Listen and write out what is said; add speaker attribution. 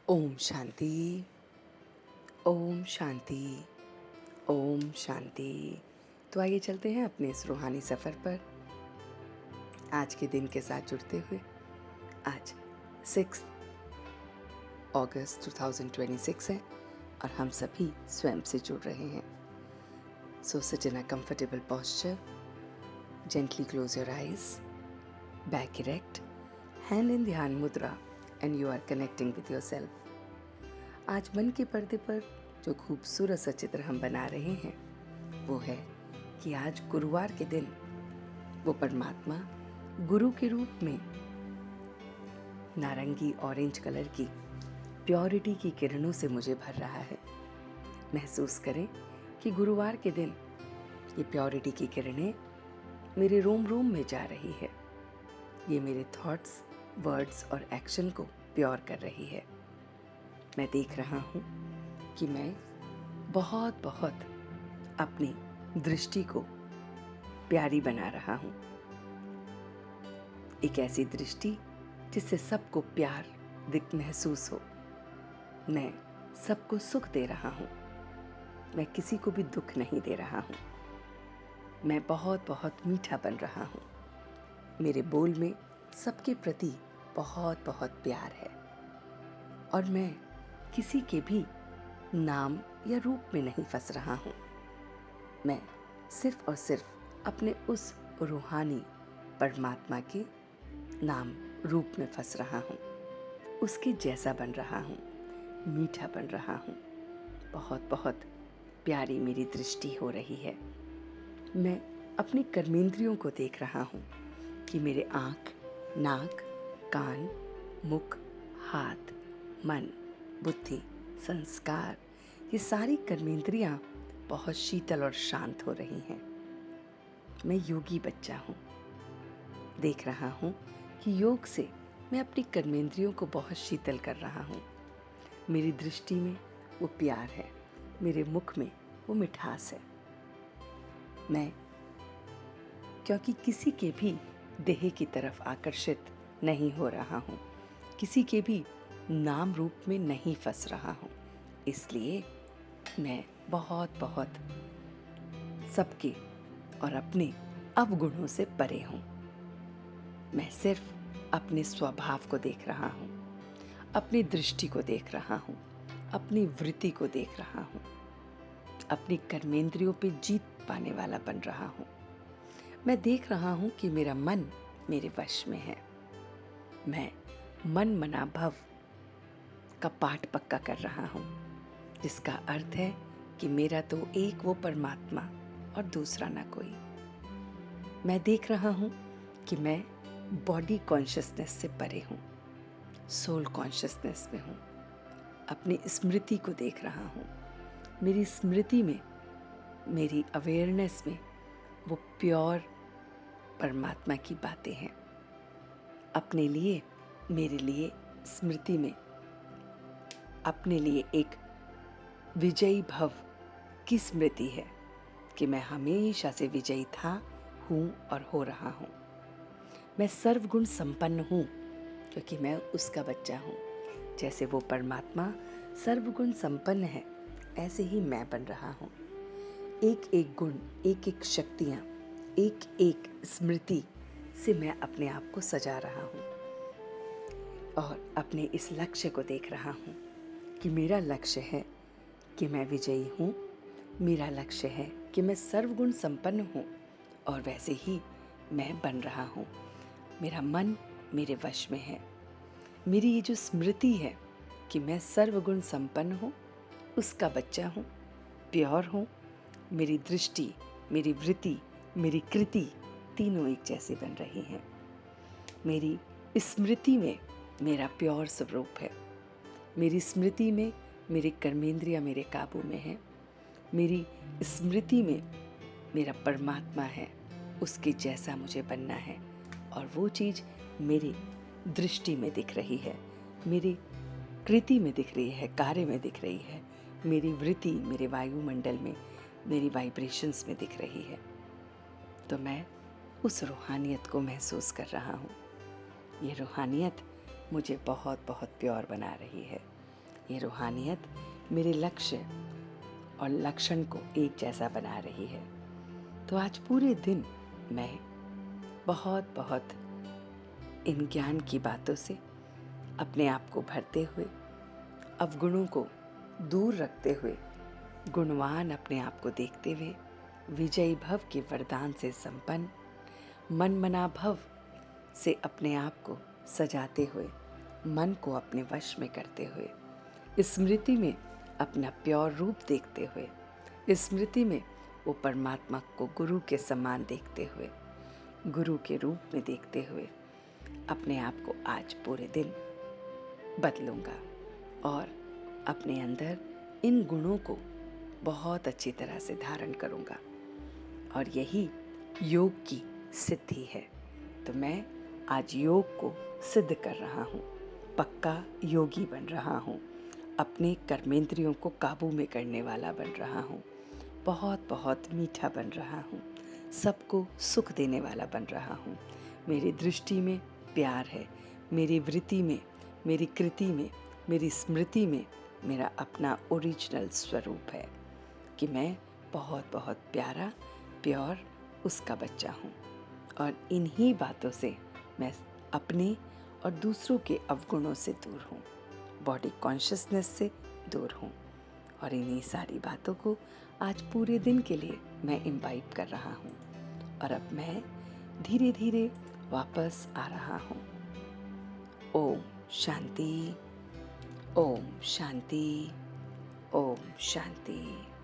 Speaker 1: ओम शांति। ओम शांति। ओम शांति। तो आइए चलते हैं अपने इस रूहानी सफ़र पर आज के दिन के साथ जुड़ते हुए। आज 6 अगस्त 2026 है और हम सभी स्वयं से जुड़ रहे हैं। So sit in a comfortable posture, gently close your eyes, back erect, hand in dhyan mudra and you are connecting with yourself. आज मन के पर्दे पर जो खूबसूरत सा चित्र हम बना रहे हैं वो है कि आज गुरुवार के दिन वो परमात्मा गुरु के रूप में नारंगी ऑरेंज कलर की प्योरिटी की किरणों से मुझे भर रहा है। महसूस करें कि गुरुवार के दिन ये प्योरिटी की किरणें मेरे रोम रोम में जा रही है। ये मेरे थॉट्स, वर्ड्स और एक्शन को प्योर कर रही है। मैं देख रहा हूँ कि मैं बहुत बहुत अपनी दृष्टि को प्यारी बना रहा हूँ। एक ऐसी दृष्टि जिससे सबको प्यार महसूस हो। मैं सबको सुख दे रहा हूँ, मैं किसी को भी दुख नहीं दे रहा हूँ। मैं बहुत बहुत मीठा बन रहा हूँ। मेरे बोल में सबके प्रति बहुत बहुत प्यार है और मैं किसी के भी नाम या रूप में नहीं फंस रहा हूँ। मैं सिर्फ और सिर्फ अपने उस रूहानी परमात्मा के नाम रूप में फंस रहा हूँ, उसके जैसा बन रहा हूँ, मीठा बन रहा हूँ। बहुत बहुत प्यारी मेरी दृष्टि हो रही है। मैं अपनी कर्मेंद्रियों को देख रहा हूँ कि मेरे आँख, नाक, कान, मुख, हाथ, मन, बुद्धि, संस्कार, ये सारी कर्मेंद्रियाँ बहुत शीतल और शांत हो रही हैं। मैं योगी बच्चा हूँ। देख रहा हूँ कि योग से मैं अपनी कर्मेंद्रियों को बहुत शीतल कर रहा हूँ। मेरी दृष्टि में वो प्यार है, मेरे मुख में वो मिठास है। मैं क्योंकि किसी के भी देह की तरफ आकर्षित नहीं हो रहा हूँ, किसी के भी नाम रूप में नहीं फंस रहा हूँ, इसलिए मैं बहुत बहुत सबके और अपने अवगुणों से परे हूँ। मैं सिर्फ अपने स्वभाव को देख रहा हूँ, अपनी दृष्टि को देख रहा हूँ, अपनी वृत्ति को देख रहा हूँ, अपनी कर्मेंद्रियों पे जीत पाने वाला बन रहा हूँ। मैं देख रहा हूँ कि मेरा मन मेरे वश में है। मैं मन मना भव का पाठ पक्का कर रहा हूँ, जिसका अर्थ है कि मेरा तो एक वो परमात्मा और दूसरा ना कोई। मैं देख रहा हूँ कि मैं बॉडी कॉन्शियसनेस से परे हूँ, सोल कॉन्शियसनेस में हूँ। अपनी स्मृति को देख रहा हूँ। मेरी स्मृति में, मेरी अवेयरनेस में वो प्योर परमात्मा की बातें हैं। अपने लिए, मेरे लिए स्मृति में अपने लिए एक विजयी भव की स्मृति है कि मैं हमेशा से विजयी था, हूँ और हो रहा हूँ। मैं सर्वगुण संपन्न हूँ क्योंकि मैं उसका बच्चा हूँ। जैसे वो परमात्मा सर्वगुण संपन्न है, ऐसे ही मैं बन रहा हूँ। एक एक गुण, एक एक शक्तियाँ, एक एक स्मृति से मैं अपने आप को सजा रहा हूँ और अपने इस लक्ष्य को देख रहा हूँ कि मेरा लक्ष्य है कि मैं विजयी हूँ। मेरा लक्ष्य है कि मैं सर्वगुण संपन्न हूँ और वैसे ही मैं बन रहा हूँ। मेरा मन मेरे वश में है। मेरी ये जो स्मृति है कि मैं सर्वगुण संपन्न हूँ, उसका बच्चा हूँ, प्योर हूँ। मेरी दृष्टि, मेरी वृत्ति, मेरी कृति तीनों एक जैसे बन रही हैं। मेरी स्मृति में मेरा प्योर स्वरूप है। मेरी स्मृति में मेरी कर्मेंद्रियाँ मेरे काबू में है। मेरी स्मृति में मेरा परमात्मा है, उसके जैसा मुझे बनना है और वो चीज़ मेरी दृष्टि में दिख रही है, मेरी कृति में दिख रही है, कार्य में दिख रही है, मेरी वृत्ति मेरे वायुमंडल में, मेरी वाइब्रेशंस में दिख रही है। तो मैं उस रूहानियत को महसूस कर रहा हूँ। ये रूहानियत मुझे बहुत बहुत प्योर बना रही है। ये रूहानियत मेरे लक्ष्य और लक्षण को एक जैसा बना रही है। तो आज पूरे दिन मैं बहुत बहुत इन ज्ञान की बातों से अपने आप को भरते हुए, अवगुणों को दूर रखते हुए, गुणवान अपने आप को देखते हुए, विजयी भव के वरदान से संपन्न, मन मना भव से अपने आप को सजाते हुए, मन को अपने वश में करते हुए, स्मृति में अपना प्योर रूप देखते हुए, स्मृति में वो परमात्मा को गुरु के समान देखते हुए, गुरु के रूप में देखते हुए अपने आप को आज पूरे दिन बदलूंगा और अपने अंदर इन गुणों को बहुत अच्छी तरह से धारण करूंगा। और यही योग की सिद्धि है। तो मैं आज योग को सिद्ध कर रहा हूँ, पक्का योगी बन रहा हूँ, अपने कर्मेंद्रियों को काबू में करने वाला बन रहा हूँ, बहुत बहुत मीठा बन रहा हूँ, सबको सुख देने वाला बन रहा हूँ। मेरी दृष्टि में प्यार है, मेरी वृत्ति में, मेरी कृति में, मेरी स्मृति में मेरा अपना ओरिजिनल स्वरूप है कि मैं बहुत बहुत प्यारा, प्योर उसका बच्चा हूँ। और इन्हीं बातों से मैं अपने और दूसरों के अवगुणों से दूर हूँ, बॉडी कॉन्शियसनेस से दूर हूँ। और इन्हीं सारी बातों को आज पूरे दिन के लिए मैं इम्बाइब कर रहा हूँ। और अब मैं धीरे धीरे वापस आ रहा हूँ। ओम शांति, ओम शांति, ओम शांति।